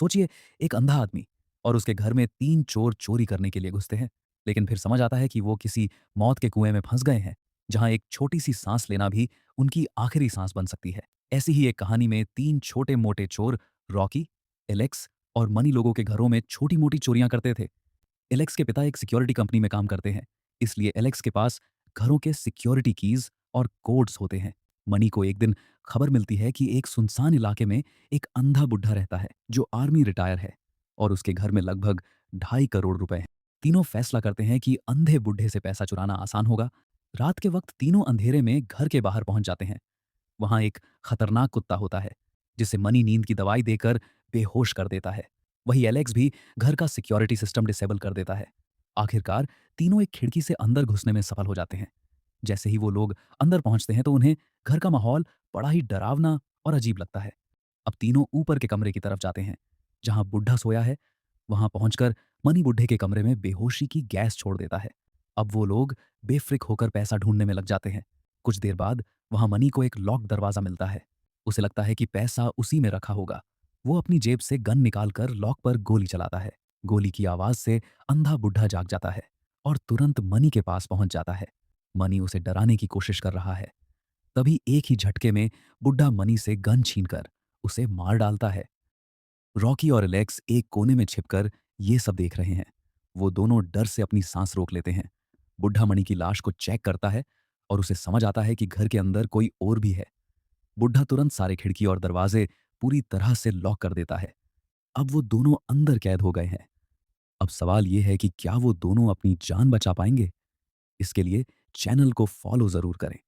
सोचिए, एक अंधा आदमी और उसके घर में 3 चोर चोरी करने के लिए घुसते हैं, लेकिन फिर समझ आता है कि वो किसी मौत के कुएं में फंस गए हैं, जहां एक छोटी-सी सांस लेना भी उनकी आखिरी सांस बन सकती है। ऐसी ही एक कहानी में 3 छोटे-मोटे चोर रॉकी, एलेक्स और मनी लोगों के घरों में छोटी-मोटी चोरियां करते थे। एलेक्स के पिता एक सिक्योरिटी कंपनी में काम करते हैं, इसलिए एलेक्स के पास घरों के सिक्योरिटी कीज और कोड्स होते हैं। मनी को एक दिन खबर मिलती है कि एक सुनसान इलाके में एक अंधा बुढ़ा रहता है जो आर्मी रिटायर है और उसके घर में लगभग 2.5 करोड़ रुपए हैं। तीनों फैसला करते हैं कि अंधे बुढ़े से पैसा चुराना आसान होगा। रात के वक्त तीनों अंधेरे में घर के बाहर पहुंच जाते हैं। वहां एक खतरनाक कुत्ता होता है जिसे मनी नींद की दवाई देकर बेहोश कर देता है। वही एलेक्स भी घर का सिक्योरिटी सिस्टम डिसेबल कर देता है। आखिरकार तीनों एक खिड़की से अंदर घुसने में सफल हो जाते हैं। जैसे ही वो लोग अंदर पहुंचते हैं तो उन्हें घर का माहौल बड़ा ही डरावना और अजीब लगता है। अब तीनों ऊपर के कमरे की तरफ जाते हैं जहां बुढ़ा सोया है। वहां पहुंचकर मनी बुढ़े के कमरे में बेहोशी की गैस छोड़ देता है। अब वो लोग बेफ्रिक होकर पैसा ढूंढने में लग जाते हैं। कुछ देर बाद वहां मनी को एक लॉक दरवाजा मिलता है। उसे लगता है कि पैसा उसी में रखा होगा। वो अपनी जेब से गन निकालकर लॉक पर गोली चलाता है। गोली की आवाज से अंधा बुढ़ा जाग जाता है और तुरंत मनी के पास पहुंच जाता है। मनी उसे डराने की कोशिश कर रहा है। तभी एक ही झटके में बुढ़ा मनी से गन छीनकर उसे मार डालता है। रॉकी और एलेक्स एक कोने में छिपकर ये सब देख रहे हैं। वो दोनों डर से अपनी सांस रोक लेते हैं। बुढ़ा मणि की लाश को चेक करता है और उसे समझ आता है कि घर के अंदर कोई और भी है। बुढ़ा तुरंत सारे खिड़की और दरवाजे पूरी तरह से लॉक कर देता है। अब वो दोनों अंदर कैद हो गए हैं। अब सवाल ये है कि क्या वो दोनों अपनी जान बचा पाएंगे? इसके लिए चैनल को फॉलो जरूर करें।